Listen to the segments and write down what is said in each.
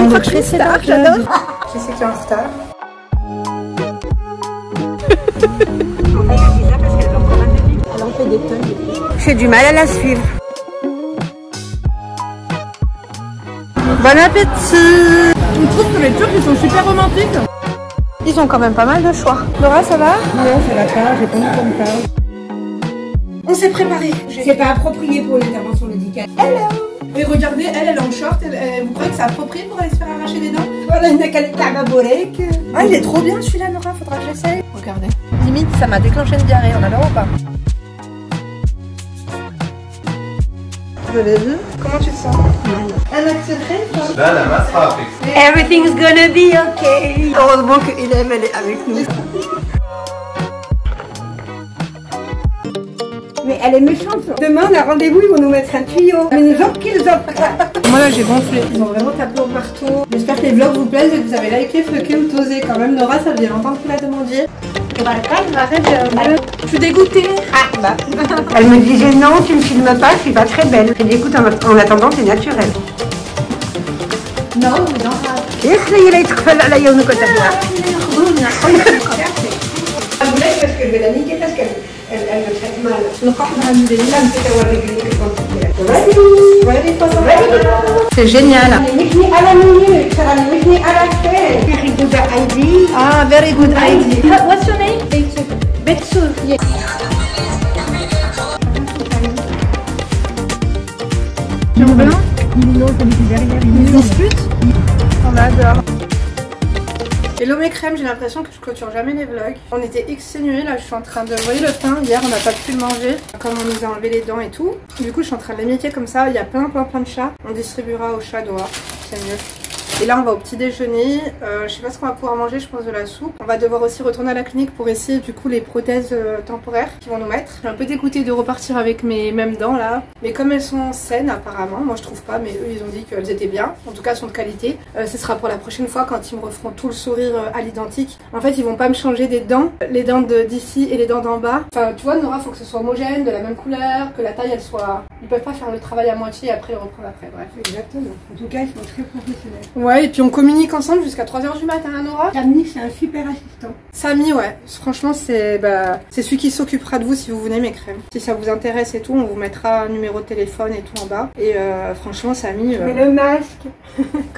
nom de précédent. J'adore. Qui c'est qui est un star? Elle en fait des tonnes. J'ai du mal à la suivre. Bon appétit. Je trouve que les Turcs ils sont super romantiques. Ils ont quand même pas mal de choix. Laura, ça va? Non, ça va pas, j'ai pas envie qu'on me parle. On s'est préparé. C'est pas approprié pour une intervention médicale. Hello. Et regardez, elle est en short. Vous croyez que c'est approprié pour aller se faire arracher les dents? Voilà, une borek. Ah, il est trop bien celui-là, Nora, faudra que j'essaye. Regardez. Limite, ça m'a déclenché une diarrhée, on adore ou pas? Je l'ai vu. Comment tu te sens? Un accès très fort. لا لا ما تخافي. Everything's gonna be okay. Heureusement que Ilham, elle est avec nous. Mais elle est méchante. Demain, on a rendez-vous, ils vont nous mettre un tuyau. Mais nous offrent qu'ils offrent. Moi là j'ai gonflé. Ils ont vraiment tapé au marteau. J'espère que les vlogs vous plaisent et que vous avez liké, fucké ou tosé. Quand même, Nora, ça faisait longtemps que vous la demandiez. Je suis dégoûtée. Ah, bah. Elle me disait non, tu me filmes pas, je suis pas très belle. Je lui ai dit écoute, en attendant, c'est naturel. Non, non. يخلي لا يتخفى لا يومك وتهنا. Je vous laisse parce que je vais la niquer parce qu'elle me traite mal. C'est génial. Ah, very good idea. What's your name? Betsur. Yes. Ils discutent. On adore. Hello mes crèmes, j'ai l'impression que je clôture jamais les vlogs. On était exténués, là je suis en train de... Vous voyez le pain, hier on n'a pas pu le manger, comme on nous a enlevé les dents et tout. Du coup je suis en train de l'émietter comme ça, il y a plein de chats. On distribuera aux chats dehors, c'est mieux. Et là on va au petit déjeuner, je sais pas ce qu'on va pouvoir manger, je pense de la soupe. On va devoir aussi retourner à la clinique pour essayer du coup les prothèses temporaires qu'ils vont nous mettre. Je suis un peu dégoûtée de repartir avec mes mêmes dents là. Mais comme elles sont saines apparemment, moi je trouve pas, mais eux ils ont dit qu'elles étaient bien. En tout cas elles sont de qualité. Ce sera pour la prochaine fois quand ils me referont tout le sourire à l'identique. En fait ils vont pas me changer des dents, les dents d'ici et les dents d'en bas. Enfin tu vois Nora, faut que ce soit homogène, de la même couleur, que la taille elle soit... Ils peuvent pas faire le travail à moitié et après le reprendre après, bref. Exactement. En tout cas, ils sont très professionnels. Ouais, et puis on communique ensemble jusqu'à 3 h du matin, hein, Nora. Samy, c'est un super assistant. Samy, ouais. Franchement, c'est celui qui s'occupera de vous si vous venez mes crèmes. Si ça vous intéresse et tout, on vous mettra un numéro de téléphone et tout en bas. Et franchement, Samy... Mais le masque.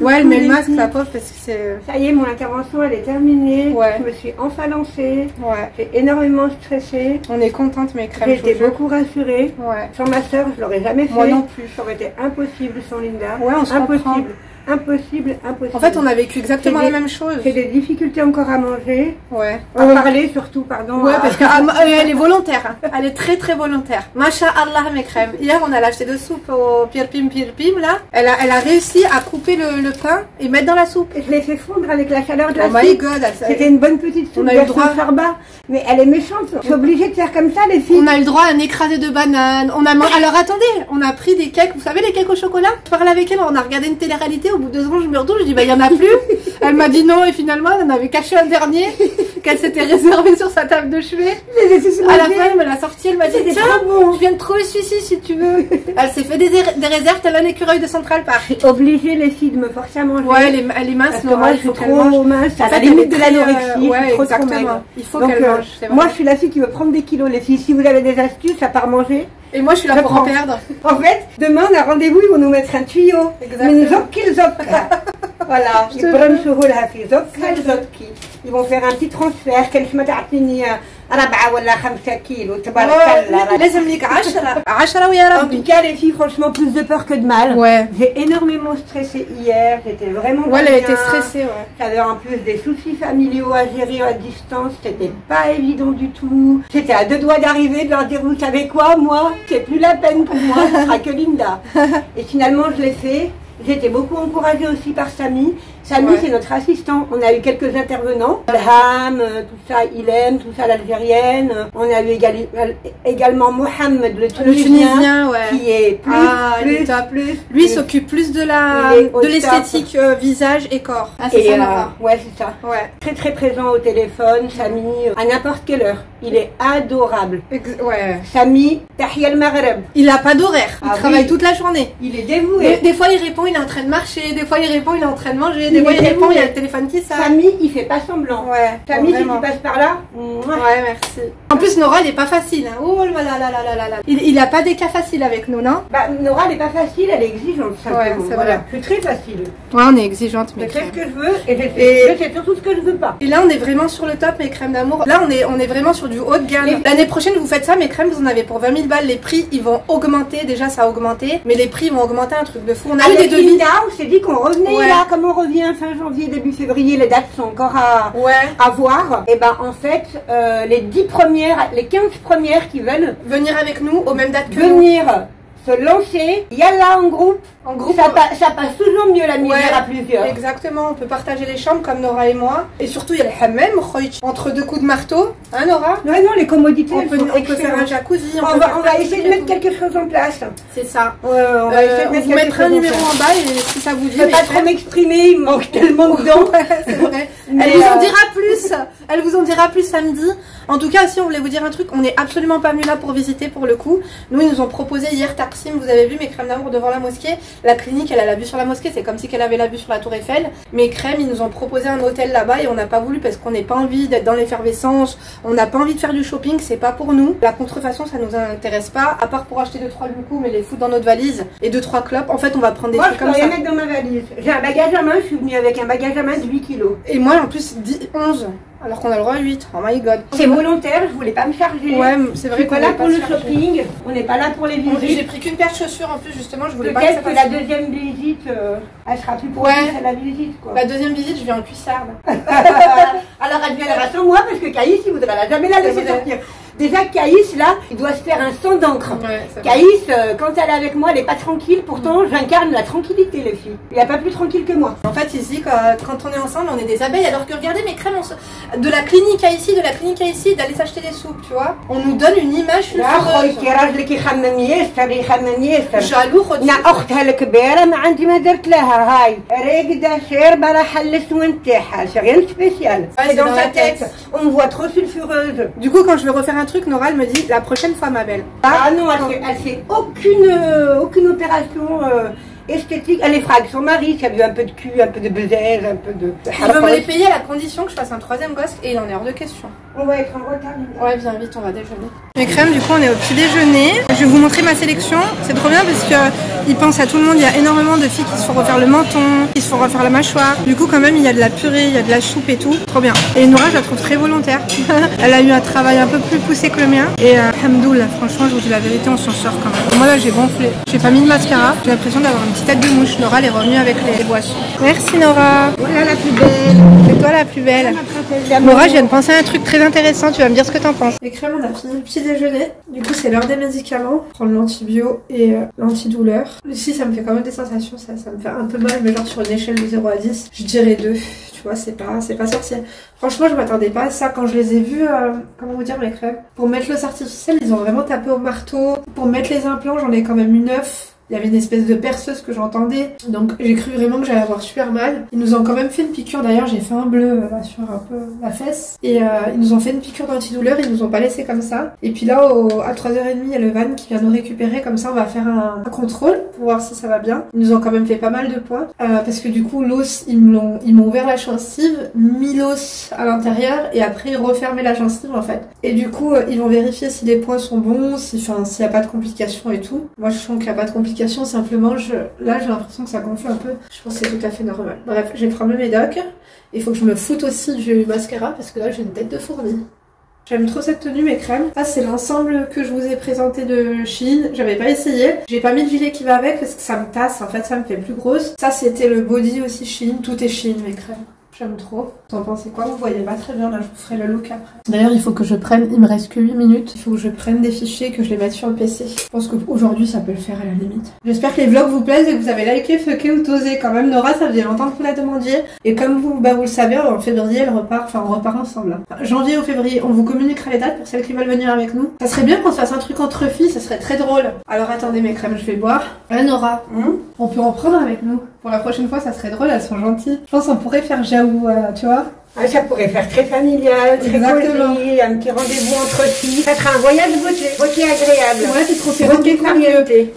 Ouais, elle met le masque, la pauvre, parce que c'est... Ça y est, mon intervention, elle est terminée. Ouais. Je me suis enfin lancée. Ouais. J'ai énormément stressé. On est contente, mes crèmes. J'ai été beaucoup rassurée. Ouais. Sans ma soeur, je l'aurais jamais fait. Moi non plus. Ça aurait été impossible sans Linda. Ouais, on se comprend. Impossible. En fait, on a vécu exactement la même chose. J'ai des difficultés encore à manger. Ouais. À parler surtout, pardon. Ouais, parce qu'elle est volontaire. Elle est très très volontaire. Masha'Allah, mes crèmes. Hier, on a acheté de soupe au pirpim là. Elle a réussi à couper le pain et mettre dans la soupe. Je l'ai fait fondre avec la chaleur de la soupe. Oh my god. C'était une bonne petite soupe. On a eu le droit. Mais elle est méchante. Je suis obligée de faire comme ça, les filles. On a eu le droit à un écrasé de bananes. Alors attendez, on a pris des cakes. Vous savez, les cakes au chocolat? Je parlais avec elle, on a regardé une télé-réalité. Au bout de 2 secondes, je me retourne, je dis bah il y en a plus. Elle m'a dit non et finalement elle en avait caché un dernier qu'elle s'était réservé sur sa table de chevet. À la fin elle me l'a sorti, elle m'a dit tiens je viens de trouver celui-ci si tu veux. Elle s'est fait des réserves, tel un écureuil de Central Park. Je suis obligée les filles de me forcer à manger. Ouais elle est mince. Parce que moi je suis trop mince, à la limite de l'anorexie. Ouais exactement. Il faut qu'elle mange. Moi je suis la fille qui veut prendre des kilos les filles. Si vous avez des astuces à part manger. Et moi je suis là pour en perdre. En fait demain on a rendez-vous, ils vont nous mettre un tuyau. Mais nous offrent qu'ils offrent. Voilà, ils vont faire un petit transfert. En tout cas, les filles, franchement, plus de peur que de mal. Ouais. J'ai énormément stressé hier. J'étais vraiment. Ouais, elle était stressée, ouais. J'avais en plus des soucis familiaux à gérer à distance. C'était pas évident du tout. J'étais à 2 doigts d'arriver, de leur dire vous savez quoi, moi, c'est plus la peine pour moi, ce sera que Linda. Et finalement, je l'ai fait. J'ai été beaucoup encouragée aussi par Samy. Samy, ouais. C'est notre assistant. On a eu quelques intervenants. Ilham, tout ça, Ilem, tout ça, l'Algérienne. On a eu également Mohamed, le Tunisien, ouais. Qui est plus. Lui s'occupe plus de l'esthétique visage et corps. Ah, c'est ça, ouais, c'est ça. Ouais. Très très présent au téléphone, Samy, à n'importe quelle heure. il est adorable. Ouais. Samy, Tahia al Maghreb. Il a pas d'horaire, il travaille toute la journée. Il est dévoué. Des fois il répond, il est en train de marcher, des fois il répond, il est en train de manger, des fois il répond, il y a le téléphone qui sonne. Samy, il fait pas semblant. Ouais. Samy, si tu passes par là. Ouais, merci. En plus, Nora, il est pas facile. Hein. Oh là là là là là là. Il a pas des cas faciles avec nous, non? Bah, Nora, elle est pas facile, elle est exigeante. Ouais, c'est vrai. Je suis très facile. Ouais, on est exigeante, mais. Je fais ce que je veux et je fais surtout ce que je veux pas. Et là, on est vraiment sur le top, mes crèmes d'amour. Là, on est vraiment sur du haut de gamme. L'année prochaine, vous faites ça, mes crèmes, vous en avez pour 20 000 balles. Les prix, ils vont augmenter. Déjà, ça a augmenté. Mais les prix vont augmenter un truc de fou. On a eu des devis. On s'est dit qu'on revenait là, comme on revient fin janvier, début février, les dates sont encore à voir. Et ben, en fait, les 10 premières, les 15 premières qui veulent venir avec nous aux mêmes dates que venir se lancer, il y a là en groupe, ça passe toujours mieux la misère à plusieurs. Exactement, on peut partager les chambres comme Nora et moi. Et surtout, il y a le hammam, entre deux coups de marteau, hein Nora? Ouais, non, les commodités, on peut faire un jacuzzi. On va essayer de mettre quelque chose en place. C'est ça. On va essayer de mettre vous mettre un numéro en bas et si ça vous dit. Je ne peux pas trop m'exprimer, il me manque tellement de dents. C'est vrai. Elle vous en dira plus. Elle vous en dira plus samedi. En tout cas, si on voulait vous dire un truc, on n'est absolument pas venu là pour visiter pour le coup. Nous, ils nous ont proposé hier Taksim, vous avez vu mes crèmes d'amour devant la mosquée. La clinique, elle a la vue sur la mosquée, c'est comme si elle avait la vue sur la tour Eiffel. Mes crèmes, ils nous ont proposé un hôtel là-bas et on n'a pas voulu parce qu'on n'a pas envie d'être dans l'effervescence, on n'a pas envie de faire du shopping, c'est pas pour nous. La contrefaçon, ça nous intéresse pas, à part pour acheter 2-3 loucous, mais les foutre dans notre valise et 2-3 clopes. En fait, on va prendre des trucs comme ça. Moi, je peux les mettre dans ma valise. J'ai un bagage à main, je suis venue avec un bagage à main de 8 kilos. Et moi, en plus, 11. Alors qu'on a le droit à 8. Oh my god. C'est volontaire, je voulais pas me charger. Ouais, c'est vrai qu'on n'est pas là pour le shopping, on n'est pas là pour les visites. J'ai pris qu'une paire de chaussures en plus, justement, je voulais pas que la deuxième visite, elle sera plus pour la visite, quoi. La deuxième visite, je viens en cuissarde. Alors elle viendra sans moi parce que Caïs, il voudrait jamais la laisser sortir. Déjà, Caïs, là, il doit se faire un sang d'encre. Caïs, quand elle est avec moi, elle est pas tranquille. Pourtant, j'incarne la tranquillité, les filles. Il n'y a pas plus tranquille que moi. En fait, ici, quand on est ensemble, on est des abeilles. Alors que regardez mes crèmes, de la clinique à ici, d'aller s'acheter des soupes, tu vois. On nous donne une image sulfureuse. Jaloux, c'est rien de spécial. C'est dans sa tête. On me voit trop sulfureuse. Du coup, quand je vais refaire un truc, Nora elle me dit la prochaine fois, ma belle. Ah non, elle fait aucune opération esthétique. Elle est frague. Son mari qui a vu un peu de cul, un peu de besaise, un peu de. Il veut me les payer à la condition que je fasse un troisième gosse et il en est hors de question. On va être en retard. Ouais, viens vite, on va déjeuner. Mes crèmes, du coup, on est au petit déjeuner. Je vais vous montrer ma sélection. C'est trop bien parce qu'ils pensent à tout le monde. Il y a énormément de filles qui se font refaire le menton, qui se font refaire la mâchoire. Du coup, quand même, il y a de la purée, il y a de la soupe et tout. Trop bien. Et Nora, je la trouve très volontaire. Elle a eu un travail un peu plus poussé que le mien. Et alhamdoulilah, franchement, je vous dis la vérité, on s'en sort quand même. Moi, là, j'ai gonflé. J'ai pas mis de mascara. J'ai l'impression d'avoir une petite tête de mouche. Nora, elle est revenue avec les boissons. Merci, Nora. Voilà la plus belle. C'est toi la plus belle. Nora, je viens de penser à un truc très intéressant. Tu vas me dire ce que t'en penses. Les crèmes, on a fini le petit déjeuner. Du coup, c'est l'heure des médicaments. Prendre l'antibio et l'antidouleur. Ici, ça me fait quand même des sensations. Ça me fait un peu mal, mais genre sur une échelle de 0 à 10, je dirais 2. Tu vois, c'est pas sorcier. Franchement, je m'attendais pas à ça quand je les ai vus. Comment vous dire, les crèmes? Pour mettre l'os artificiel, ils ont vraiment tapé au marteau. Pour mettre les implants, j'en ai quand même eu 9. Il y avait une espèce de perceuse que j'entendais. Donc j'ai cru vraiment que j'allais avoir super mal. Ils nous ont quand même fait une piqûre. D'ailleurs, j'ai fait un bleu là, sur un peu la fesse. Et ils nous ont fait une piqûre d'antidouleur. Ils nous ont pas laissé comme ça. Et puis là, à 3h30, il y a le van qui vient nous récupérer. Comme ça, on va faire un contrôle pour voir si ça va bien. Ils nous ont quand même fait pas mal de points. Parce que du coup, l'os, ils m'ont ouvert la gencive, mis l'os à l'intérieur. Et après, ils refermaient la gencive en fait. Et du coup, ils vont vérifier si les points sont bons, s'il n'y a pas de complications et tout. Moi, je sens qu'il n'y a pas de complications. Simplement, là j'ai l'impression que ça gonfle un peu. Je pense que c'est tout à fait normal. Bref, je vais prendre le médoc. Il faut que je me foute aussi du mascara parce que là j'ai une tête de fourmi. J'aime trop cette tenue, mes crèmes. Ça, c'est l'ensemble que je vous ai présenté de Shein. J'avais pas essayé. J'ai pas mis de gilet qui va avec parce que ça me tasse. En fait, ça me fait plus grosse. Ça, c'était le body aussi Shein. Tout est Shein, mes crèmes. J'aime trop. T'en pensez quoi? Vous voyez pas très bien, là je vous ferai le look après. D'ailleurs il faut que je prenne, il me reste que 8 minutes. Il faut que je prenne des fichiers et que je les mette sur le PC. Je pense qu'aujourd'hui ça peut le faire à la limite. J'espère que les vlogs vous plaisent et que vous avez liké, fucké ou tosé quand même. Nora, ça faisait longtemps que vous la demandiez. Et comme vous le savez, en février elle repart, on repart ensemble. Enfin, janvier ou février, on vous communiquera les dates pour celles qui veulent venir avec nous. Ça serait bien qu'on se fasse un truc entre filles, ça serait très drôle. Alors attendez mes crèmes, je vais boire. Nora, on peut en prendre avec nous. Pour la prochaine fois, ça serait drôle, elles sont gentilles. Je pense qu'on pourrait faire Jaou, tu vois. Ah, ça pourrait faire très familial, très cosy, un petit rendez-vous entre filles. Ça sera un voyage beauté agréable. Ouais, c'est trop sérieux.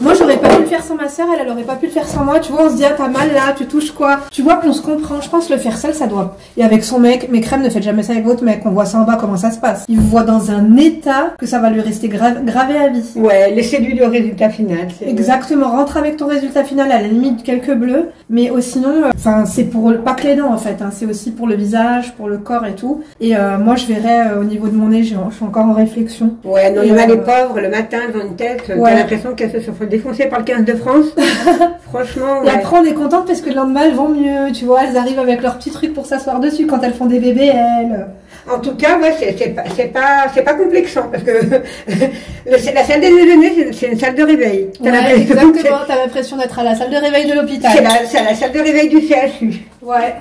Moi, j'aurais pas pu le faire sans ma soeur, elle aurait pas pu le faire sans moi. Tu vois, on se dit, ah, t'as mal là, tu touches quoi? Tu vois qu'on se comprend. Je pense le faire seul, ça doit. Et avec son mec, mais crème, ne faites jamais ça avec votre mec. On voit ça en bas, comment ça se passe. Il vous voit dans un état que ça va lui rester gravé à vie. Ouais, laissez-lui le résultat final. Exactement. Rentre avec ton résultat final, à la limite quelques bleus. Mais sinon, enfin, c'est pour pas que les dents en fait. Hein, c'est aussi pour le visage, pour le corps et tout. Et moi, je verrai au niveau de mon nez, je suis encore en réflexion. Ouais, non, il y en a les pauvres le matin devant une tête. Ouais. T'as l'impression qu'elles se sont fait défoncer par le 15 de France. Franchement. Et après, on est contente parce que le lendemain, elles vont mieux. Tu vois, elles arrivent avec leurs petits trucs pour s'asseoir dessus quand elles font des bébés, elles. En tout cas, ouais, c'est pas complexant parce que la salle des déjeuners, c'est une salle de réveil. Ouais, exactement. T'as l'impression d'être à la salle de réveil de l'hôpital. C'est la salle de réveil du CHU. Ouais.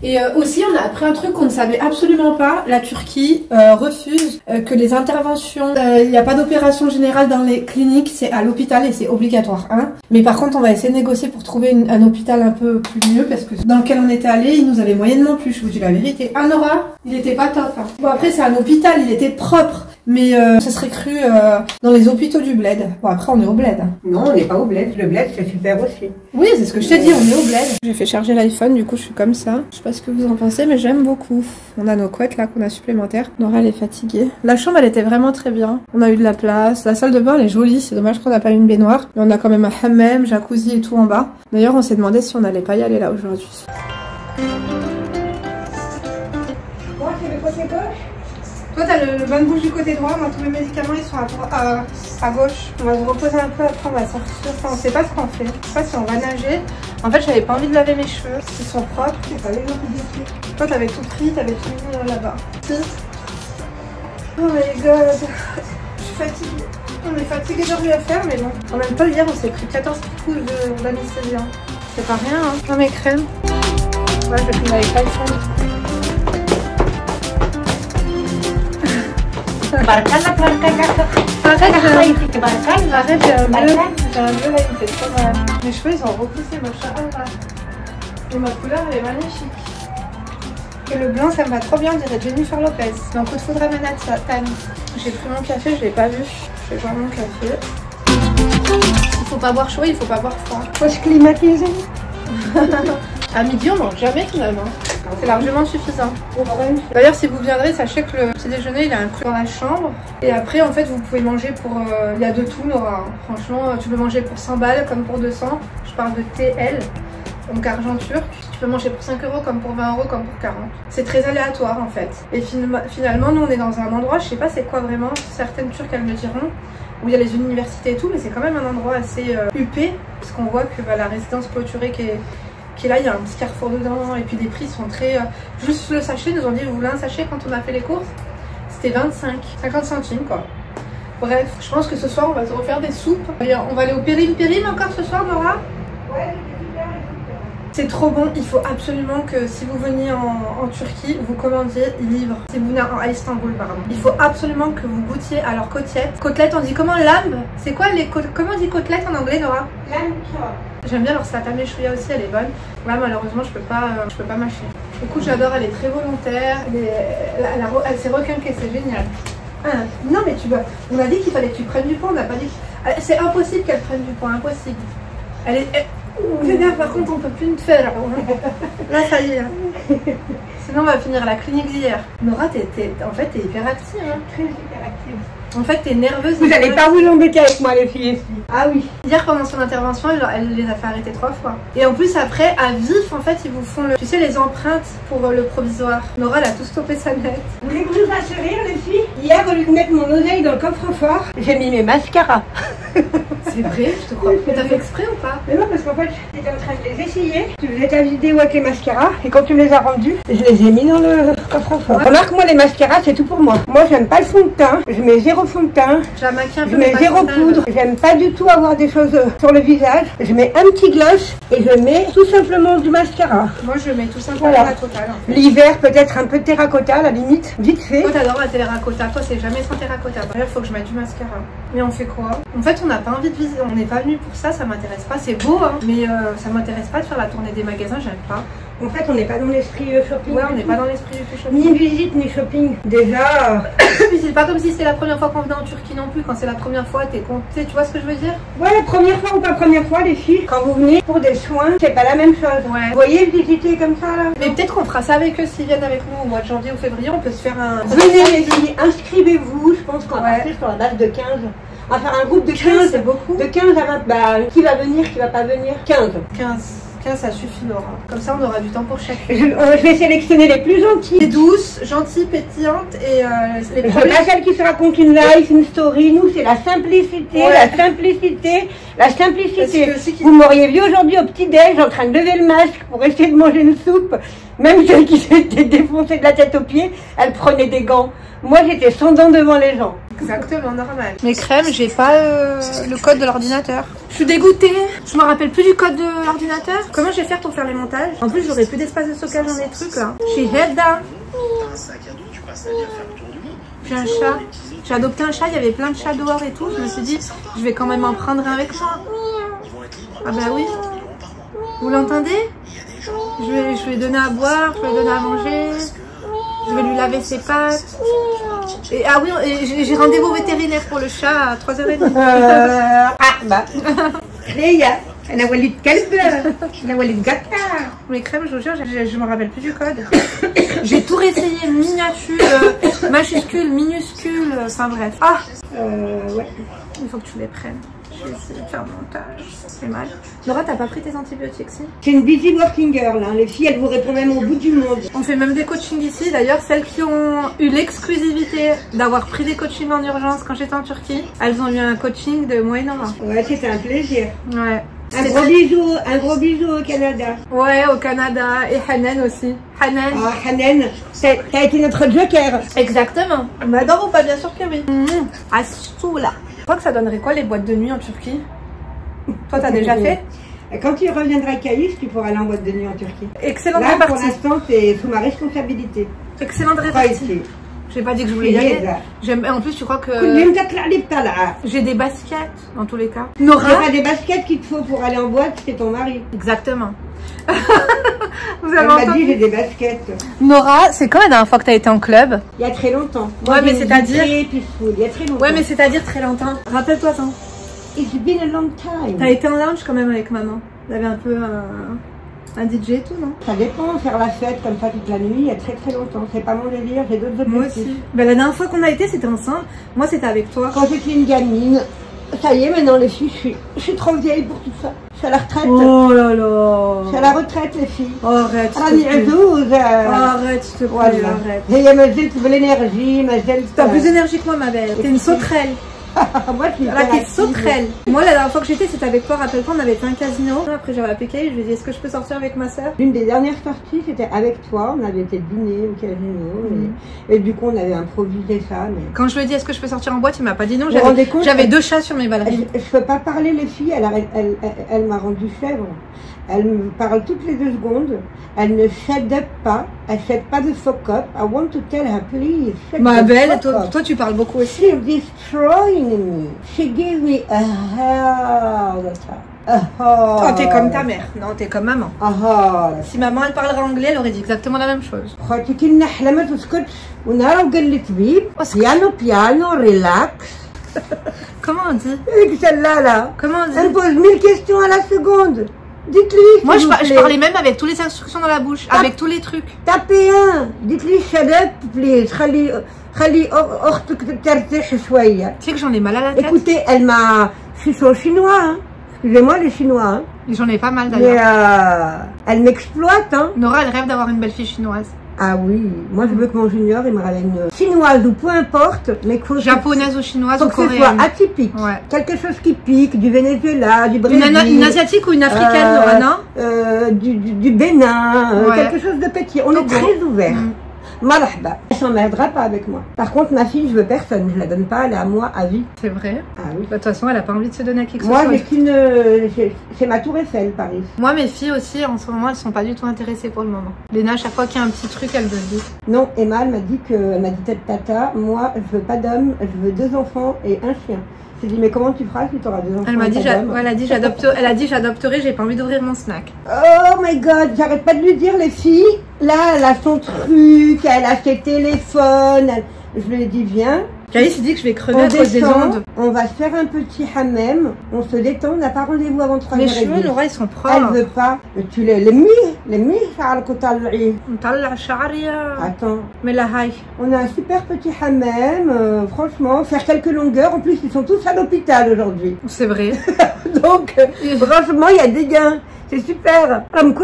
Et aussi, on a appris un truc qu'on ne savait absolument pas. La Turquie refuse que les interventions... Il n'y a pas d'opération générale dans les cliniques, c'est à l'hôpital et c'est obligatoire. Hein. Mais par contre, on va essayer de négocier pour trouver un hôpital un peu plus mieux parce que dans lequel on était allé, il nous avait moyennement plu, je vous dis la vérité. Ah Nora, il était pas top. Hein. Bon après, c'est un hôpital, il était propre. Mais ça serait cru dans les hôpitaux du bled. Bon après, on est au bled. Hein. Non, on n'est pas au bled. Le bled, c'est super aussi. Oui, c'est ce que je t'ai dit, on est au bled. J'ai fait charger l'iPhone, du coup, je suis comme ça. Je sais pas ce que vous en pensez, mais j'aime beaucoup. On a nos couettes là qu'on a supplémentaires. Nora, elle est fatiguée. La chambre, elle était vraiment très bien. On a eu de la place. La salle de bain, elle est jolie. C'est dommage qu'on n'a pas eu une baignoire. Mais on a quand même un hammam, jacuzzi et tout en bas. D'ailleurs, on s'est demandé si on n'allait pas y aller là aujourd'hui. Moi, c'est le côté gauche. Toi, t'as le bain de bouche du côté droit. Moi, tous mes médicaments, ils sont à gauche. On va se reposer un peu après, on va sortir. Enfin, on sait pas ce qu'on fait. Je sais pas si on va nager. En fait, j'avais pas envie de laver mes cheveux. Ils sont propres. Toi, t'avais tout pris, t'avais tout mis là-bas. Oh my god. Je suis fatiguée. On est fatigué de rien faire, mais bon. En même temps, hier, on s'est pris 14 coups d'anesthésie. C'est pas rien, hein. Non, mes crèmes. Ouais, je vais finir avec l'iPhone. Arrête, j'ai un bleu là, il me fait trop mal. Mes cheveux ils ont repoussé, machallah. Et ma couleur elle est magnifique. Et le blanc ça me va trop bien, on dirait Jennifer Lopez. Dans Coup de foudre à Manhattan. J'ai pris mon café, je l'ai pas vu. Je vais boire mon café. Il faut pas boire chaud, il faut pas boire froid. Faut se climatiser. À midi on mange jamais finalement. C'est largement suffisant. D'ailleurs, si vous viendrez, sachez que le petit déjeuner il est inclus dans la chambre. Et après, en fait, vous pouvez manger pour. Il y a de tout, Nora. Franchement, tu peux manger pour 100 balles comme pour 200. Je parle de TL, donc argent turc. Tu peux manger pour 5 € comme pour 20 € comme pour 40. C'est très aléatoire en fait. Et finalement, nous on est dans un endroit, je sais pas c'est quoi vraiment. Certaines Turques elles me diront. Où il y a les universités et tout, mais c'est quand même un endroit assez huppé. Parce qu'on voit que la résidence clôturée qui est là, il y a un petit carrefour dedans et puis les prix sont très... juste le sachet, nous ont dit vous voulez un sachet quand on a fait les courses, c'était 50 centimes quoi. Bref, je pense que ce soir on va se refaire des soupes. On va aller au Périm encore ce soir, Nora? Ouais, c'est trop bon, il faut absolument que si vous veniez en Turquie, vous commandiez livre. Si vous venez à Istanbul, pardon. Il faut absolument que vous goûtiez à leurs côtelettes. Côtelettes, on dit comment? Lamb? C'est quoi comment on dit côtelette en anglais, Nora? Lamb. J'aime bien leur salata meshouya aussi, elle est bonne. Là, malheureusement, je peux pas mâcher. Écoute, j'adore, elle est très volontaire. Elle s'est requinquée, c'est génial. Ah, non, mais on a dit qu'il fallait que tu prennes du poids, on n'a pas dit. C'est impossible qu'elle prenne du poids, impossible. Par contre, on peut plus te faire. Là, ça y est. Sinon, on va finir à la clinique d'hier. Nora, en fait, t'es hyperactive. Hein. Très hyperactive. En fait, t'es nerveuse. Vous n'allez pas vous embêter avec moi, les filles. Ah oui. Hier, pendant son intervention, elle les a fait arrêter 3 fois. Et en plus, après, à vif, en fait, ils vous font tu sais, les empreintes pour le provisoire. Nora, elle a tout stoppé sa net. Vous voulez que je vous fasse rire, les filles? Hier, au lieu de mettre mon oseille dans le coffre-fort, j'ai mis mes mascaras. C'est vrai, je te crois. Mais t'as fait exprès ou pas? Mais non, parce qu'en fait, j'étais en train de les essayer. Tu faisais ta vidéo avec les mascaras. Et quand tu me les as rendus, je les ai mis dans le coffre-fort. Ouais. Remarque, moi, les mascaras, c'est tout pour moi. Moi, j'aime pas le fond de teint. Je mets 0 fond de teint. Je mets 0 poudre. J'aime pas du tout avoir des choses sur le visage. Je mets un petit gloss et je mets tout simplement du mascara. Moi, je mets tout simplement la totale. En fait. L'hiver, peut-être un peu de terracotta, à la limite, vite fait. Toi, t'adores la terracotta. Toi, c'est jamais sans terracotta. D'ailleurs, faut que je mette du mascara. Mais on fait quoi? En fait, on n'a pas envie de visiter. On n'est pas venu pour ça. Ça m'intéresse pas. C'est beau, hein. Mais ça m'intéresse pas de faire la tournée des magasins. J'aime pas. En fait, on n'est pas dans l'esprit shopping. Ouais, on n'est pas dans l'esprit du shopping. Ni visite, ni shopping. Déjà. Puis c'est pas comme si c'était la première fois qu'on venait en Turquie non plus. Quand c'est la première fois, t'es compté. Tu vois ce que je veux dire? Ouais, la première fois ou pas première fois, les filles, quand vous venez pour des soins, c'est pas la même chose. Ouais. Vous voyez, visiter comme ça là. Mais peut-être qu'on fera ça avec eux s'ils viennent avec nous au mois de janvier ou février. On peut se faire un. Venez les filles, inscrivez-vous. Je pense qu'on va Ouais. partir sur la base de 15. On va faire un groupe de 15, 15. c'est beaucoup. De 15 à 20. Bah, qui va venir, qui va pas venir? 15. 15, ça suffit, Nora. Comme ça, on aura du temps pour chacune. Je vais sélectionner les plus Les gentilles. douces, gentilles, pétillantes et les C'est premières. pas celle qui se raconte une life, une story. Nous, c'est la simplicité, Ouais. la simplicité, la simplicité. Parce que c'est qui- Vous m'auriez vu aujourd'hui au petit-déj en train de lever le masque pour essayer de manger une soupe. Même celle qui s'était défoncée de la tête aux pieds, elle prenait des gants. Moi, j'étais sans dents devant les gens. Exactement, normal. Mes crèmes, j'ai pas le code de l'ordinateur. Je suis dégoûtée. Je me rappelle plus du code de l'ordinateur. Comment je vais faire pour faire les montages? En plus, j'aurai plus d'espace de stockage dans les trucs là. Je suis Hedda. J'ai un chat. J'ai adopté un chat, il y avait plein de chats dehors et tout. Je me suis dit, je vais quand même en prendre un avec moi. Ah bah oui. Vous l'entendez? Je vais donner à boire, je vais lui donner à manger. Je vais lui laver ses pattes. Et, ah oui, j'ai rendez-vous au vétérinaire pour le chat à 3h30. bah. Léa, أنا وليد كلب أنا وليد قطة. Les crèmes, je vous jure, je me rappelle plus du code. J'ai tout réessayé, miniature, majuscule, minuscule, enfin bref. Ah, Ouais. il faut que tu les prennes. Je vais essayer de faire le montage. C'est mal. Nora, t'as pas pris tes antibiotiques, si? C'est une busy working girl, hein. Les filles, elles vous répondent même au bout du monde. On fait même des coachings ici. D'ailleurs, celles qui ont eu l'exclusivité d'avoir pris des coachings en urgence quand j'étais en Turquie, elles ont eu un coaching de moi et Nora. Ouais, c'était un plaisir. Ouais. Un gros bisou au Canada. Ouais, au Canada. Et Hanan aussi. Hanan. Ah, Hanen, t'as été notre joker. Exactement. On m'adore ou pas? Bien sûr que oui. Assoula. Je crois que ça donnerait quoi les boîtes de nuit en Turquie? Toi, t'as déjà fait? Quand tu reviendras à Caïs, tu pourras aller en boîte de nuit en Turquie. Excellente Là, pour répartie. l'instant, c'est sous ma responsabilité. Excellente Pas répartie. ici. J'ai pas dit que je voulais y aller. En plus, tu crois que Tu j'ai des baskets dans tous les cas. n'as Nora? pas des baskets qu'il te faut pour aller en boîte, c'est ton mari. Exactement. Vous Elle avez m'a dit entendu? j'ai des baskets. Nora, c'est quand la dernière fois que t'as été en club? Il y a très longtemps. Ouais, mais c'est-à-dire? Très peaceful. Il y a très longtemps. Ouais, mais c'est-à-dire très longtemps. Rappelle-toi, attends. It's been a long time. T'as été en lounge quand même avec maman. T'avais un peu un DJ et tout, non? Ça dépend, faire la fête comme ça toute la nuit, il y a très très longtemps. C'est pas mon délire, j'ai d'autres Moi objectifs. aussi. Ben, la dernière fois qu'on a été, c'était ensemble. Moi, c'était avec toi. Quand j'étais une gamine, ça y est, maintenant les filles, je suis trop vieille pour tout ça. Je suis à la retraite. Oh là là. Je suis à la retraite, les filles. Oh, arrête, s'il te راني plaît. عزوز. Arrête, s'il te plaît, Voilà. arrête. هي ما زلت بالانرجي ما زلت. T'as plus d'énergie que moi, ma belle. T'es une sauterelle. Moi je suis Là, t'es hyper sauterelle. Moi, la dernière fois que j'étais, c'était avec toi. Rappelle-toi, on avait fait un casino. Après, j'avais appelé Kay. Je lui ai dit, est-ce que je peux sortir avec ma soeur? L'une des dernières sorties, c'était avec toi. On avait été dîner au casino. Et du coup, on avait improvisé ça. Mais... Quand je lui ai dit, est-ce que je peux sortir en boîte, il m'a pas dit non. Vous vous rendez compte, J'avais deux chats sur mes ballerines. Je peux pas parler, les filles. Elle m'a rendu chèvre. Elle me parle toutes les 2 secondes. Elle ne shut up pas. Elle shut pas de fuck up. I want to tell her, please. Shut Ma the belle, fuck up. toi, tu parles beaucoup aussi. She's destroying me. She gave me a heart attack. A heart. Oh, t'es comme ta mère. Non, t'es comme maman. A heart. Si maman, elle parlerait anglais, elle aurait dit exactement la même chose. خواتي كي النحلة ما تسكتش ونهار وقال لي طبيب بيانو بيانو ريلاكس. Comment on dit? هيك là. Comment on Elle dit? pose 1000 questions à la seconde. Dites-lui. Moi, s'il vous je plaît. parlais même avec toutes les instructions dans la bouche. Avec tous les trucs. Tapez un. Dites-lui shut up, please. خلي أختك ترتاح شوية. Tu sais que j'en ai mal à la tête. Écoutez, elle m'a. Je suis sur le chinois. Hein. Excusez-moi les chinois. Hein. Et j'en ai pas mal Mais d'ailleurs. elle m'exploite. Hein. Nora, elle rêve d'avoir une belle fille chinoise. Ah oui. Moi, je veux que mon junior, il me ramène chinoise ou peu importe, mais qu'il faut Japonaise ou chinoise faut ou que ce soit coréenne. atypique. Ouais. Quelque chose qui pique, du Venezuela, du Brésil. Une asiatique ou une africaine, Nora, non? Du Bénin, Ouais. quelque chose de petit. On est Togo. très ouvert. Marhaba. Elle s'emmerdera pas avec moi. Par contre, ma fille, je veux personne. Je la donne pas, elle est à moi à vie. C'est vrai. Ah oui. De toute façon, elle a pas envie de se donner à qui que ce Moi, soit. j'ai qu'une... c'est ma tour Eiffel, Paris. Moi, mes filles aussi, en ce moment, elles sont pas du tout intéressées pour le moment. Léna, à chaque fois qu'il y a un petit truc, elle me dit. Non, Emma, elle m'a dit tata, moi, je veux pas d'homme, je veux 2 enfants et un chien. J'ai dit, mais comment tu feras si tu auras 2 enfants? Elle m'a dit, et pas d'homme? elle a dit, j'adopterai, j'ai pas envie d'ouvrir mon snack. Oh my god, j'arrête pas de lui dire, les filles. Là, elle a son truc, elle a ses téléphones. Je lui ai dit, viens. Caïs dit que je vais crever On à cause des descend, ondes. on va se faire un petit hammam, on se détend, on n'a pas rendez-vous avant 3h30. Mes cheveux, Nora, ils sont propres. Elle veut pas. Tu les mis, Attends. Mais la haï. On a un super petit hammam, franchement, faire quelques longueurs. En plus, ils sont tous à l'hôpital aujourd'hui. C'est vrai. Donc, franchement, il y a des gains. C'est super. Non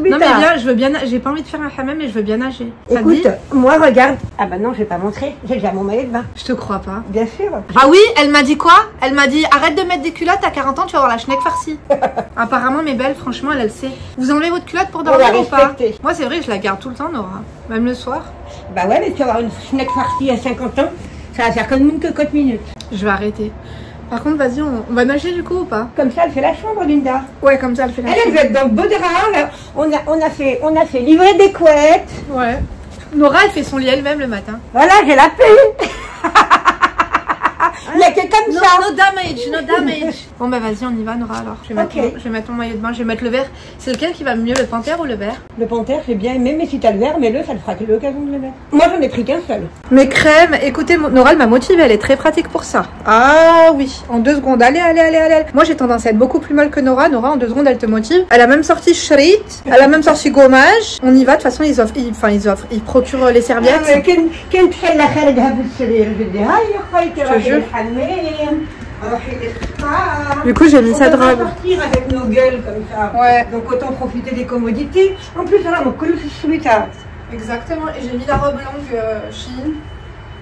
mais bien, je veux bien, j'ai pas envie de faire un hammam mais je veux bien nager. Ça Écoute, te dit moi regarde. Ah bah non, je vais pas montrer. J'ai déjà mon maillot de bain. Je te crois pas. Bien sûr. Ah oui, elle m'a dit quoi? Elle m'a dit arrête de mettre des culottes, à 40 ans tu vas avoir la schneck farcie. Apparemment mes belles, franchement elle sait. Vous enlevez votre culotte pour dormir ou pas? Moi c'est vrai, je la garde tout le temps Nora. Même le soir. Bah ouais, mais tu vas avoir une schneck farcie à 50 ans. Ça va faire comme une cocotte minute. Je vais arrêter. Par contre, vas-y, on va nager du coup ou pas? Comme ça, elle fait la chambre, Linda. Ouais, comme ça, elle fait la chambre. Elle veut être dans le beau drap. Là. On a fait livrer des couettes. Ouais. Nora, elle fait son lit elle-même le matin. Voilà, j'ai la paix. Il n'y a que comme ça. No damage, no damage. Bon bah vas-y, on y va Nora alors. Je vais mettre mon maillot de bain, je vais mettre le vert. C'est lequel qui va mieux, le panthère ou le vert? Le panthère, j'ai bien aimé, mais si t'as le vert, mets-le, ça te fera que l'occasion de le mettre. Moi, j'en ai pris qu'un seul. Mes crèmes, écoutez, Nora elle m'a motivée, elle est très pratique pour ça. Ah oui, en 2 secondes, allez. Moi j'ai tendance à être beaucoup plus molle que Nora. Nora en 2 secondes elle te motive. Elle a même sorti Shrit, elle a même sorti gommage. On y va, de toute façon ils procurent les serviettes. Je jure. Du coup j'ai mis ça de robe. Sortir avec nos gueules comme ça. Ouais. Donc autant profiter des commodités. En plus là, mon col Exactement, et j'ai mis la robe longue Shein.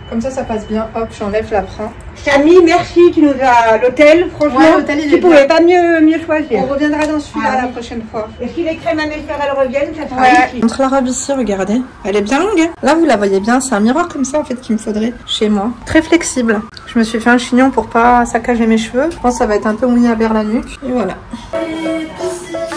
Comme ça passe bien. Hop, j'enlève, je la prends. Samy, merci, tu nous as à l'hôtel, franchement. Ouais, l'hôtel, il est tu pouvais pas mieux choisir. On reviendra dans celui-là la prochaine fois. Et si les crèmes à mes soeurs, elles reviennent, ça sera ici. Montre la robe ici, regardez. Elle est bien longue. Hein. Là, vous la voyez bien, c'est un miroir comme ça en fait qu'il me faudrait chez moi. Très flexible. Je me suis fait un chignon pour pas saccager mes cheveux. Je pense que ça va être un peu mouillé vers la nuque. Et voilà.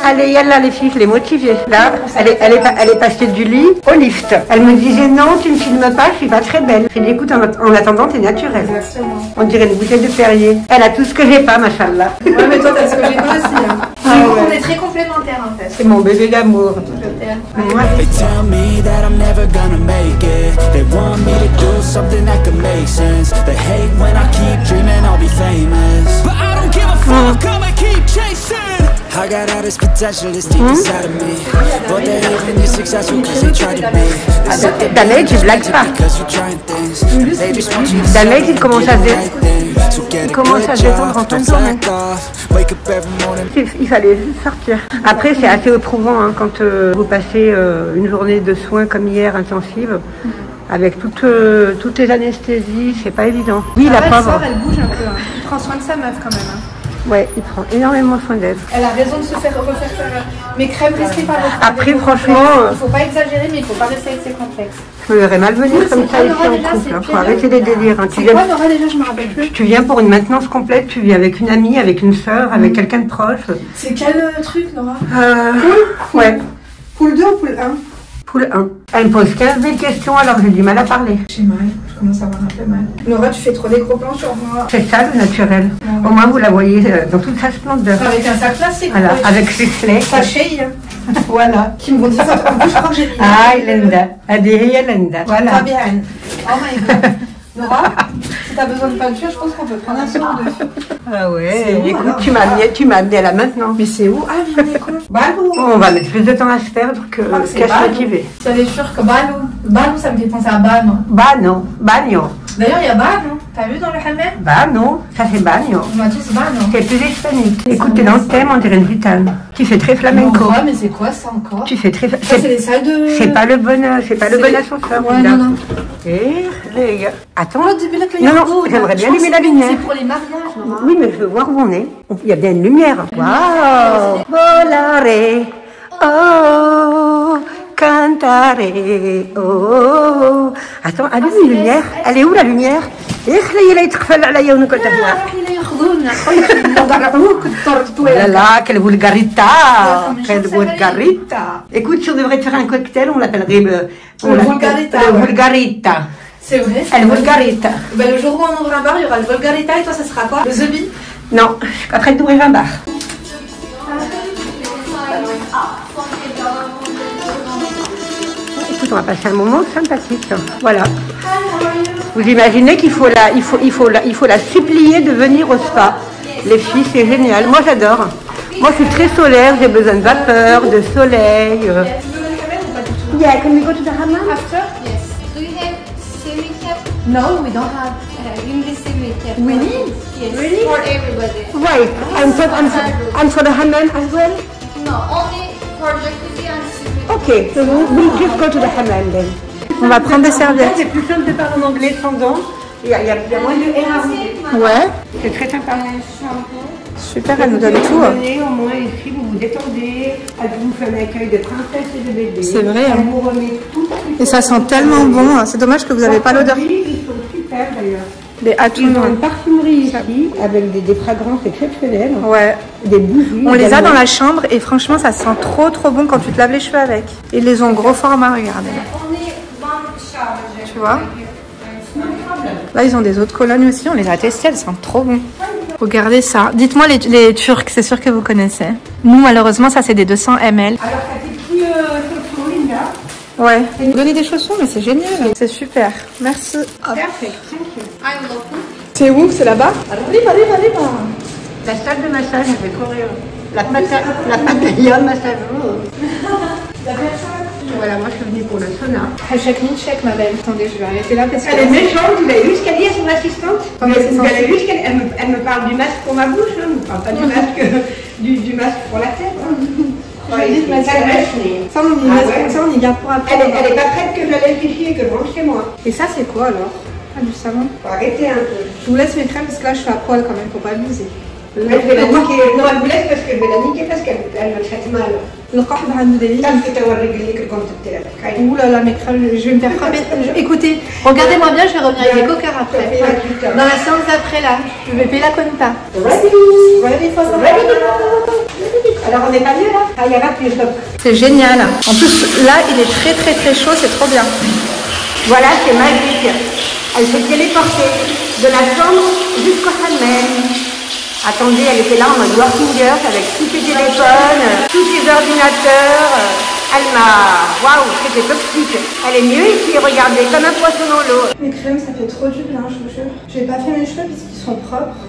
Allez, yallah les filles, je l'ai motivée. Là, elle est passée du lit au lift. Elle me disait non, tu ne filmes pas, je suis pas très belle. J'ai dit écoute, en attendant, t'es naturelle. Exactement. On dirait une bouteille de Perrier. Elle a tout ce que j'ai pas, machallah. Ouais, mais toi, t'as ce que j'ai pas aussi. Hein. On est très complémentaires en fait. C'est mon bébé d'amour. Je t'aime. They tell me that I'm never gonna make it. They want me to do something that could make sense. They hate when I keep dreaming I'll be famous, but I don't give a fuck, I'ma keep chasing. I got all this potential that's deep inside of me, but they even you're successful cause they try to be. Damage, il blague pas. Damage, il commence à se détendre en fin de journée. Il fallait juste sortir. Après, c'est assez éprouvant hein, quand vous passez une journée de soins comme hier intensive. Avec toutes les anesthésies, c'est pas évident. Oui, la pauvre. Elle bouge un peu. Hein. Il prend soin de sa meuf quand même. Hein. Ouais, il prend énormément soin d'elle. Elle a raison de se refaire faire mes crèmes prescrites par votre. Après, franchement. Il faut pas exagérer, mais il faut pas rester avec ses complexes. Je me verrais mal venir comme ça ici en couple. Il faut arrêter les délires. Hein. C'est quoi Nora déjà, je me rappelle plus. Tu viens pour une maintenance complète, tu viens avec une amie, avec une sœur, avec quelqu'un de proche. C'est quel truc, Nora? Poule. Ouais. Poule 2 ou poule 1? Poule 1. Elle me pose 15 000 questions alors j'ai du mal à parler. J'ai mal, je commence à avoir un peu mal. Nora, tu fais trop des gros plans sur moi. C'est ça le naturel. Au moins vous la voyez dans toute sa splendeur. Avec un sac classique. Voilà, avec ses flèches. Sachet. Voilà. Qui me disent en plus, je crois que j'ai dit. Ah, Linda. Adhérez à Linda. Voilà. Pas bien. Oh my god. Nora, si t'as besoin de peinture, je pense qu'on peut prendre un seul ou deux. Ah ouais, écoute, tu m'as amené là maintenant. Mais c'est où? Ah, mais on est con. Balou. On va mettre plus de temps à se perdre qu'à se motiver. Tu es sûr que Balou. Balou, ça me fait penser à Bano. Bagno. D'ailleurs, il y a Bano. T'as vu dans le hammam? Bano, ça c'est bagno. On a tous Bano. C'est plus hispanique. Écoute, t'es dans le thème, on dirait une gitane. Tu fais très flamenco. Ouais, mais c'est quoi ça encore? Tu fais très. Ça, c'est les salles de. C'est pas le bon ascenseur. Ouais, non. Et les gars. Attends. Non, j'aimerais bien allumer la lumière. C'est pour les mariages, Nora. Oui, mais je veux voir où on est. Il y a bien une lumière. Waouh. Volare. Oh, quand cantare. Oh, oh. Attends, allume une lumière. Elle est où la lumière? Là là, quelle vulgarita! Quelle vulgarita! Écoute, si on devrait faire un cocktail, on l'appellerait le vulgarita. C'est vrai. El vulgarita. Ben, le jour où on ouvre un bar, il y aura le vulgarita et toi, ça sera quoi? Le The Bee? Non, je suis en train d'ouvrir un bar. Écoute, on va passer un moment sympathique. Voilà. Vous imaginez qu'il faut la supplier de venir au spa. Les filles, c'est génial. Moi, j'adore. Moi, je suis très solaire. J'ai besoin de vapeur, de soleil. Yeah, can we go to the hammam? After? Yes. Do you have swimming cap? No, we don't have. English swimming cap. Really? Yes. Really? For everybody. Right. And for the hammam as well? No, only for jacuzzi and swimming. Okay, so we'll just go to the hammam then. On va prendre des serviettes. C'est plus simple de parler en anglais sans dents. Il y a moins de R. Ouais. C'est très sympa. Super, elle nous donne tout. Vous venez au moins ici, vous vous détendez, elle vous fait un accueil de princesse et de bébé. C'est vrai, hein. Elle vous remet tout. Et ça sent tellement bon. C'est dommage que vous n'avez pas l'odeur. Ils sont super d'ailleurs. Les Ils ont Atoun. une parfumerie ici avec des fragrances exceptionnelles, Ouais. des bougies. On les a également. dans la chambre et franchement, ça sent trop bon quand tu te laves les cheveux avec. Ils les ont gros format, regardez. Only one shower. Tu vois? Là, ils ont des autres colonnes aussi. On les a testées, elles sentent trop bon. Regardez ça. Dites-moi les Turcs, c'est sûr que vous connaissez. Nous, malheureusement, ça, c'est des 200 ml. Alors, ça fait plus chaussons, Linda. Ouais. Vous donnez des chaussons, mais c'est génial. C'est super. Merci. Perfect, thank you. I'm local. C'est où? C'est là-bas? Arriba. La salle de massage, elle fait courir. La Pattaya Massage Room. Voilà, moi je suis venue pour le sauna. Check ma belle. Attendez, je vais arrêter là parce que... Elle est méchante, vous avez vu ce qu'elle dit à son assistante? Comment c'est Vous censé? avez vu ce qu'elle elle me parle du masque pour ma bouche, hein, elle me parle pas du masque, du masque pour la tête. Hein. Je dis, mais ça, on y garde pour après. Elle est pas prête que j'allais fichier et que je rentre chez moi. Et ça, c'est quoi alors? Ah, du savon. Faut arrêter un peu. Je vous laisse mes crèmes parce que là, je suis à poil quand même, faut pas abuser. Je vais la niquer. Non, elle me laisse parce que je vais la niquer parce qu'elle me traite mal. Le corps de délit. Ça, c'est un réglé que quand tu es là. Ouh là là, mes crèmes, je vais me faire frapper. Écoutez, regardez-moi bien, je vais revenir avec des cocards après. Dans la séance d'après là, je vais payer la compta. Ready for the Alors on n'est pas mieux là? Ah, il y a là plus de... C'est génial. En plus, là, il est très chaud, c'est trop bien. Voilà, c'est magique. Elle s'est téléportée de la chambre jusqu'au hammam. Attendez, elle était là en mode working girl avec tous ses téléphones, tous ses ordinateurs. Elle m'a... Waouh, c'était toxique. Elle est mieux ici, regardez, comme un poisson dans l'eau. Mes crèmes, ça fait trop du bien, je vous jure. J'ai pas fait mes cheveux puisqu'ils sont propres.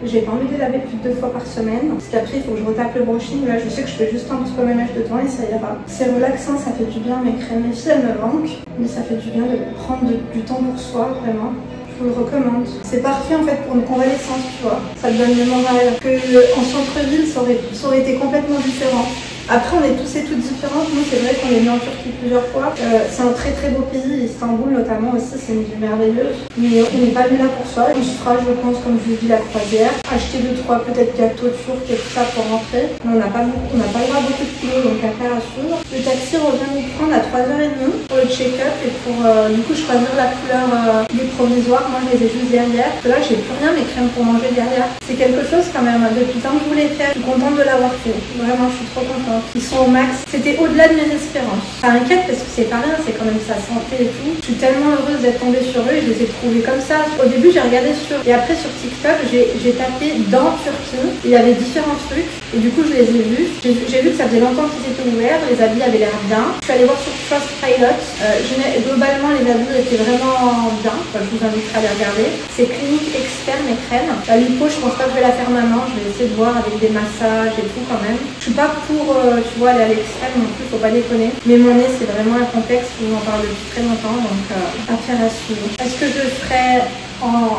J'ai pas envie de les laver plus de 2 fois par semaine. Parce qu'après, il faut que je retape le brushing. Là, je sais que je fais juste un petit peu mes mèches de temps et ça ira. C'est relaxant, ça fait du bien. Mes crèmes, mes filles, elles me manquent. Mais ça fait du bien de prendre du temps pour soi, vraiment. Je vous le recommande. C'est parfait en fait pour une convalescence, tu vois. Ça te donne le moral. En centre-ville, ça aurait été complètement différent. Après, on est tous et toutes différentes. Nous, c'est vrai qu'on est venus en Turquie plusieurs fois. C'est un très beau pays. Istanbul, notamment, aussi, c'est une ville merveilleuse. Mais on n'est pas venu là pour ça. On se fera, je pense, comme je vous dis, la croisière. Acheter 2-3 peut-être gâteaux turcs et tout ça pour rentrer. Mais on n'a pas le droit à beaucoup de kilos, donc affaire à suivre. Le taxi revient nous prendre à 3h30 pour le check-up et pour, du coup, choisir la couleur des provisoires. Moi, je les ai juste derrière. Parce que là, j'ai plus rien, mes crèmes pour manger derrière. C'est quelque chose quand même. Depuis tant que je voulais faire, je suis contente de l'avoir fait. Vraiment, je suis trop contente. Ils sont au max. C'était au-delà de mes espérances. Ça m'inquiète parce que c'est pas rien, c'est quand même sa santé et tout. Je suis tellement heureuse d'être tombée sur eux et je les ai trouvés comme ça. Au début, j'ai regardé et après sur TikTok, j'ai tapé dans Turquie. Il y avait différents trucs et du coup, je les ai vus. J'ai vu que ça faisait longtemps qu'ils étaient ouverts. Les habits avaient l'air bien. Je suis allée voir sur Trust Pilot. Globalement, les habits étaient vraiment bien. Enfin, je vous inviterai à les regarder. C'est Clinique Expert, mes crèmes. La lipo, je pense pas que je vais la faire maintenant. Je vais essayer de voir avec des massages et tout quand même. Je suis pas pour, tu vois, aller à l'extrême non plus, faut pas déconner. Mais mon nez, c'est vraiment un contexte où on en parle depuis très longtemps, donc affaire à suivre. Est-ce que je ferai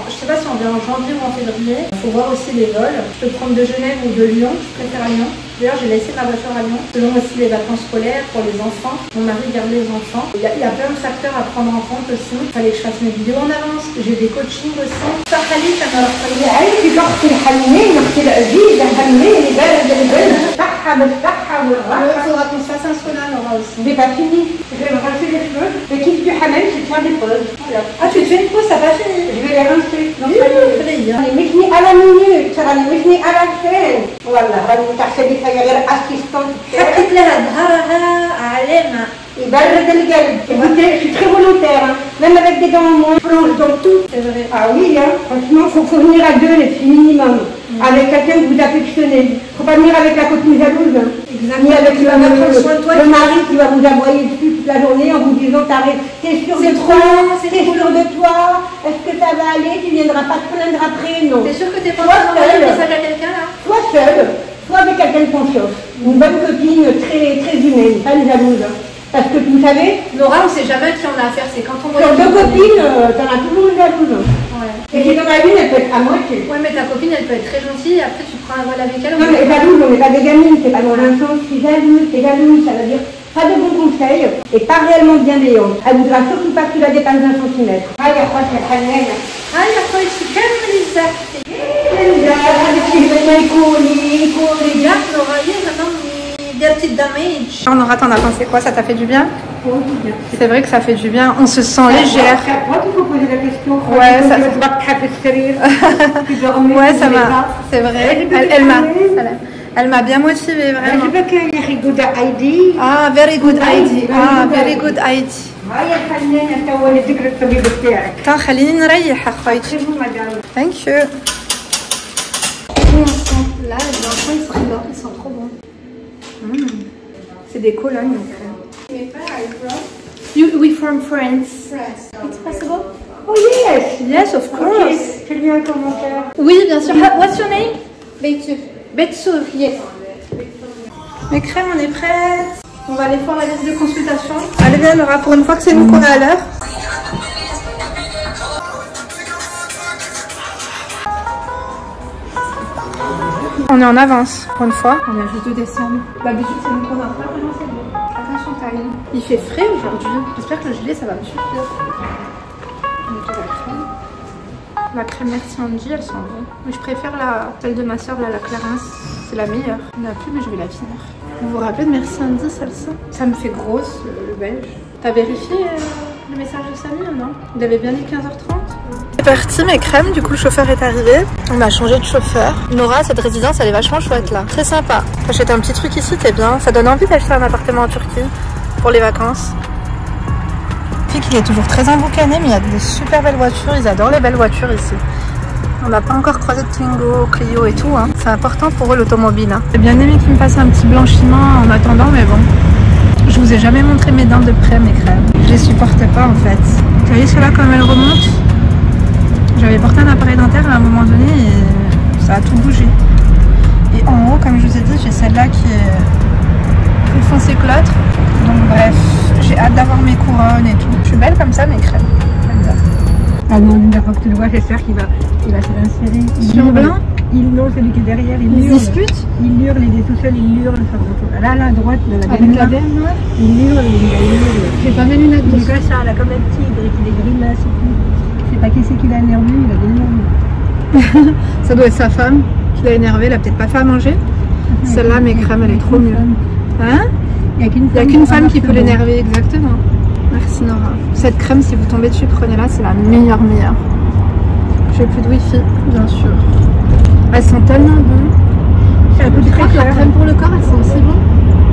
je sais pas si on vient en janvier ou en février. Il faut voir aussi les vols. Je peux prendre de Genève ou de Lyon. Je préfère à Lyon. D'ailleurs, j'ai laissé ma voiture à Lyon. Selon aussi les vacances scolaires pour les enfants. Mon mari garde les enfants. Il y a plein de facteurs à prendre en compte aussi. Il fallait que je fasse mes vidéos en avance. J'ai des coachings aussi. Ça Khalid, ça m'a Il faudra qu'on se fasse un sauna, Nora aussi. Mais pas fini. Je vais me rincer les cheveux. Le kiff du hamel, c'est de faire des pauses. Voilà. Ah, tu te fais une pause, ça va fini. Je vais les rincer. Donc, مشني على منير ترى مشني على الفين والله راني تحسبي فيا غير اسيستونت حطيت لها ظهرها علامة. يبرد القلب. Je suis très volontaire, même avec des dents moins franches dans tout. C'est vrai. Ah oui, hein. Franchement, il faut venir à deux, les filles, minimum. Avec quelqu'un que vous affectionnez. Il ne faut pas venir avec la copine jalouse. Hein. Ni avec le mari qui va vous aboyer dessus toute la journée en vous disant t'es sûr de toi, t'es sûr de toi, est-ce que ça va aller, tu ne viendras pas te plaindre après, non. T'es sûr que t'es pas en train d'envoyer un message à quelqu'un là? Soit seule, soit avec quelqu'un de confiance. Une bonne copine très, très humaine, pas une jalouse. Hein. Parce que vous savez, Nora, on sait jamais à qui on a affaire, c'est quand on voit. sur deux copines, t'en as toujours une jalouse. Ouais. Et si t'en as une, elle peut être à moitié. Ouais, mais ta copine, elle peut être très gentille, et après tu prends un vol avec elle. Non, mais jalouse, on n'est pas des gamines, c'est pas dans un sens, c'est jalouse, ça veut dire pas de bons conseils et pas réellement bienveillante. Elle voudra surtout pas que tu la dépasses d'un centimètre. Ah, il y a quoi, c'est très bien. Ah, il y a quoi ici? Quelle lisette? Regarde, Nora, il y a maintenant des petites damages. Nora, t'en as pensé quoi? Ça t'a fait du bien? C'est vrai que ça fait du bien, on se sent légère. Moi, il faut poser la question. Ouais, ça ouais, ça m'a. C'est vrai. Elle m'a bien motivée, vraiment. Ah, very good idea. Ah, very good idea. Attends, خليني نريح أخويتي. Thank you. Là, les enfants, ils sont trop bons. C'est des colognes. We from France. It's possible? Oh yes! Yes, of course. Fais lui un commentaire. Oui, bien sûr. What's your name? Betsu. Betsu, yes. Mes crèmes, on est prêtes. On va aller faire la liste de consultation. Allez bien, Laura, pour une fois que c'est nous qu'on est à l'heure. On est en avance pour une fois. On a juste de descendre. D'habitude, c'est nous qu'on a pas vraiment, c'est bon. Attention, Taïn. Il fait frais aujourd'hui. J'espère que le gilet, ça va me suffire. On met la crème. La crème Merci Angie, elles sont bonnes. Mais je préfère celle de ma soeur, la Clarence. C'est la meilleure. Il n'y en a plus, mais je vais la finir. Vous vous rappelez de Merci Angie, celle-ci? Ça me fait grosse, le belge. T'as vérifié le message de Samy ou non? Il avait bien dit 15h30. C'est parti mes crèmes, du coup le chauffeur est arrivé. On a changé de chauffeur. Nora, cette résidence elle est vachement chouette là. Très sympa. T'achètes un petit truc ici, t'es bien. Ça donne envie d'acheter un appartement en Turquie pour les vacances. Il est toujours très emboucané, mais il y a des super belles voitures. Ils adorent les belles voitures ici. On n'a pas encore croisé de Twingo, Clio et tout. Hein. C'est important pour eux l'automobile. Hein. J'ai bien aimé qu'ils me fassent un petit blanchiment en attendant, mais bon. Je vous ai jamais montré mes dents de près, mes crèmes. Je les supporte pas en fait. Vous voyez celle-là comme elle remonte? J'avais porté un appareil dentaire à un moment donné et ça a tout bougé. Et en haut, comme je vous ai dit, j'ai celle-là qui est plus foncée que l'autre. Donc bref, j'ai hâte d'avoir mes couronnes et tout. Je suis belle comme ça, mes crèmes. Ah non, une fois que tu le vois, j'espère qu'il va s'insérer. Sur blanc? Non, celui qui est derrière, il Ils hurle. discutent? Il hurle, il est tout seul, il hurle. Là, à droite, de la Avec la belle noire? il hurle, il hurle. J'ai pas mes lunettes Il est dessus. comme ça, là, comme un tigre, et qu'il est grimace et tout. Je sais pas qui c'est qui l'a énervé, il a des énerves. Ça doit être sa femme qui l'a énervé, elle a peut-être pas fait à manger. Celle-là, mes crèmes, elle est trop mieux. Hein? Il n'y Il n'y a qu'une femme qui peut l'énerver, exactement. Merci Nora. Cette crème, si vous tombez dessus, prenez-la, c'est la meilleure. J'ai plus de wifi, bien sûr. Elles sont tellement bonnes. C'est un peu Je crois que la très crème pour le corps, elles sont aussi bonnes.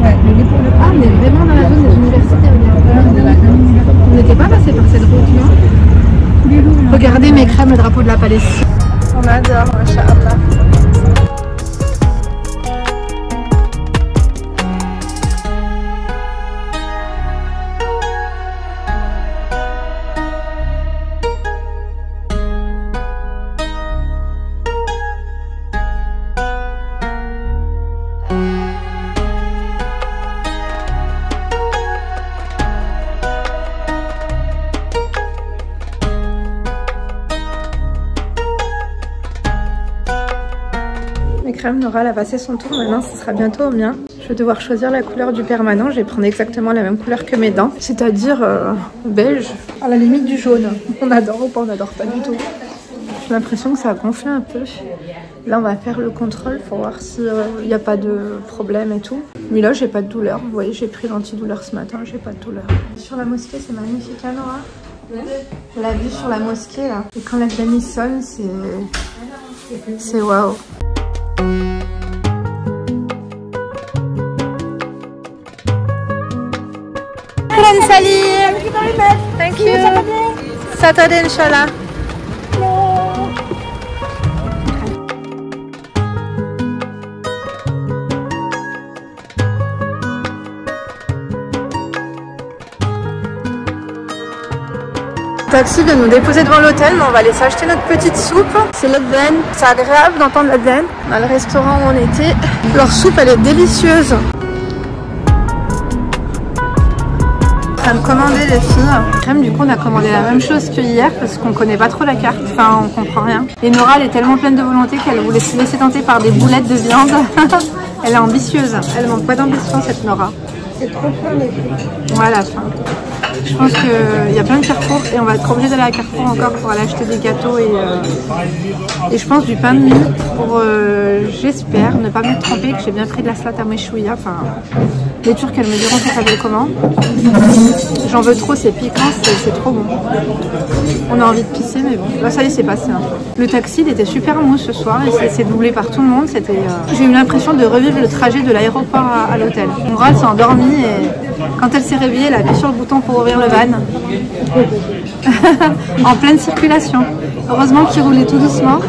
Ouais, le lait pour le Ah, on est vraiment dans la zone des universités, regarde. On n'était pas passé par cette route, non? Regardez mes crèmes, le drapeau de la Palestine. On adore, Inch'Allah. Nora elle a passé son tour, maintenant ce sera bientôt au mien. Je vais devoir choisir la couleur du permanent, je vais prendre exactement la même couleur que mes dents, c'est-à-dire beige, à la limite du jaune. On adore ou pas, on adore pas du tout. J'ai l'impression que ça a gonflé un peu. Là on va faire le contrôle pour voir s'il n'y a pas de problème et tout. Mais là, j'ai pas de douleur. Vous voyez, j'ai pris l'antidouleur ce matin, j'ai pas de douleur. Sur la mosquée, c'est magnifique, hein, Nora? La vue sur la mosquée, là. Et quand la famille sonne, c'est waouh. Salim! Thank you. Saturday, Inshallah. Le taxi vient nous déposer devant l'hôtel, mais on va aller s'acheter notre petite soupe. C'est l'Adven. C'est agréable d'entendre l'Adven. Dans le restaurant où on était, leur soupe elle est délicieuse. En train de commander les filles. Crème, du coup on a commandé la même chose que hier parce qu'on connaît pas trop la carte, enfin on comprend rien. Et Nora elle est tellement pleine de volonté qu'elle voulait se laisser tenter par des boulettes de viande. Elle est ambitieuse, elle manque pas d'ambition cette Nora. C'est trop plein les filles. Voilà, fin. Je pense qu'il y a plein de Carrefour et on va être obligé d'aller à Carrefour encore pour aller acheter des gâteaux et je pense du pain de mie pour, j'espère, ne pas me tromper que j'ai bien pris de la salade à meshouya. Enfin, les Turcs elles me diront ça s'appelle comment. J'en veux trop, c'est piquant, c'est trop bon. On a envie de pisser mais bon, là ça y est c'est passé. Hein. Le taxi il était super mou ce soir et c'est doublé par tout le monde. J'ai eu l'impression de revivre le trajet de l'aéroport à l'hôtel. Nora s'est endormie et quand elle s'est réveillée, elle a appuyé sur le bouton pour ouvrir le van. En pleine circulation. Heureusement qu'il roulait tout doucement.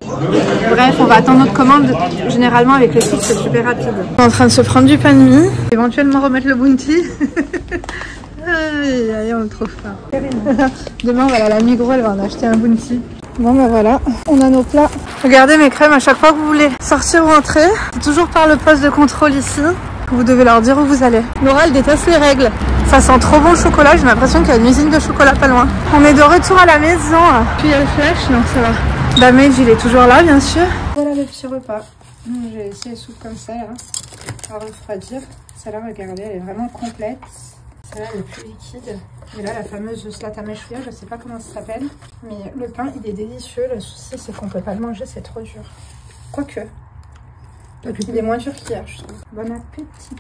Bref, on va attendre notre commande. Généralement, avec les soupes, c'est super rapide. On est en train de se prendre du pain de mie. Éventuellement remettre le bounty. Aïe, aïe, on le trouve pas. Demain, on va aller à la Migros, elle va en acheter un bounty. Bon, ben voilà, on a nos plats. Regardez mes crèmes, à chaque fois que vous voulez sortir ou rentrer, c'est toujours par le poste de contrôle ici. Vous devez leur dire où vous allez. Nora, elle déteste les règles. Ça sent trop bon le chocolat, j'ai l'impression qu'il y a une usine de chocolat pas loin. On est de retour à la maison. Puis il y a le flash, donc ça va. Damage, il est toujours là, bien sûr. Voilà le petit repas. J'ai laissé les soupes comme ça, là, à refroidir. Celle-là, regardez, elle est vraiment complète. Celle-là, elle est plus liquide. Et là, la fameuse salade à meshouya, je sais pas comment ça s'appelle. Mais le pain, il est délicieux. Le souci, c'est qu'on peut pas le manger, c'est trop dur. Quoique. Il est moins dur qu'hier, je trouve. Bon appétit.